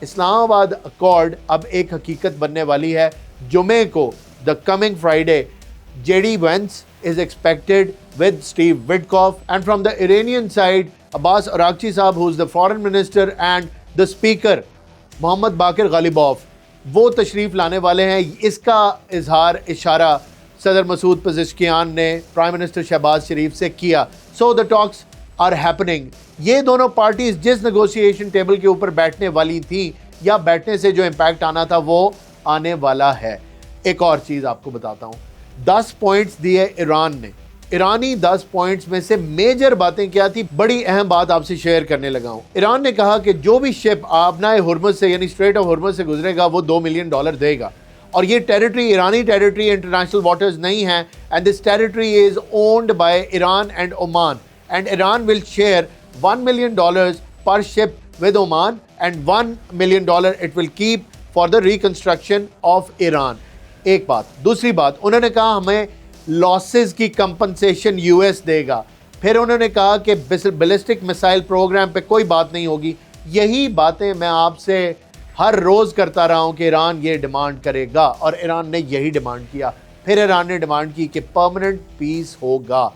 Islamabad accord अब एक हकीकत बनने वाली है। जुमे को the coming Friday JD Vance is expected with Steve Witkoff, and from the Iranian side Abbas Araghchi साहब who is the foreign minister and the speaker Mohammad Baqer Ghalibaf वो तशरीफ़ लाने वाले हैं। इसका इजहार इशारा सदर मसूद पज़ेश्कियान ने प्राइम मिनिस्टर शहबाज शरीफ से किया। So the talks are happening. ये दोनों पार्टीज जिस नेगोशिएशन टेबल के ऊपर बैठने वाली थी या बैठने से जो इम्पैक्ट आना था वो आने वाला है। एक और चीज़ आपको बताता हूँ, 10 पॉइंट्स दिए ईरान ने। ईरानी 10 पॉइंट्स में से मेजर बातें क्या थी, बड़ी अहम बात आपसे शेयर करने लगा हूं। ईरान ने कहा कि जो भी शिप आबनाए हुर्मुज़ से यानी स्ट्रेट ऑफ हुर्मुज़ से गुजरेगा वो $2 मिलियन देगा, और ये टेरिटरी ईरानी टेरिटरी इंटरनेशनल वाटर्स नहीं है, and this territory is owned by Iran and Oman, and Iran will share $1 million per ship with Oman and $1 million it will keep for the reconstruction of Iran. एक बात। दूसरी बात, उन्होंने कहा हमें losses की कंपनसेशन यूएस देगा। फिर उन्होंने कहा कि बैलिस्टिक मिसाइल प्रोग्राम पे कोई बात नहीं होगी। यही बातें मैं आपसे हर रोज़ करता रहा हूँ कि ईरान ये डिमांड करेगा, और ईरान ने यही डिमांड किया। फिर ईरान ने डिमांड की कि परमानेंट पीस होगा।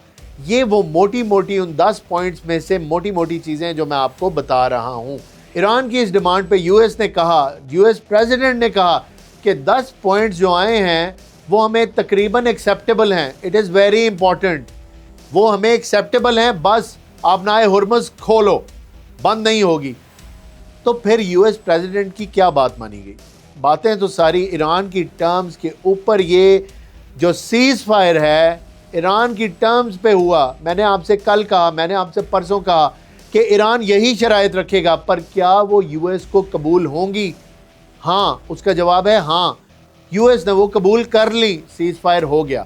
ये वो मोटी मोटी उन 10 पॉइंट्स में से मोटी मोटी चीज़ें जो मैं आपको बता रहा हूँ। ईरान की इस डिमांड पे यूएस ने कहा, यूएस प्रेसिडेंट ने कहा कि 10 पॉइंट्स जो आए हैं वो हमें तकरीबन एक्सेप्टेबल हैं। इट इज़ वेरी इंपॉर्टेंट, वो हमें एक्सेप्टेबल हैं, बस आबनाए हुर्मुज़ खोलो, बंद नहीं होगी। तो फिर यूएस प्रेसिडेंट की क्या बात मानी गई? बातें तो सारी ईरान की टर्म्स के ऊपर, ये जो सीज़ फायर है ईरान की टर्म्स पे हुआ। मैंने आपसे कल कहा, मैंने आपसे परसों कहा कि ईरान यही शराइत रखेगा, पर क्या वो यूएस को कबूल होंगी? हाँ, उसका जवाब है हाँ। यूएस ने वो कबूल कर ली, सीज़ फायर हो गया।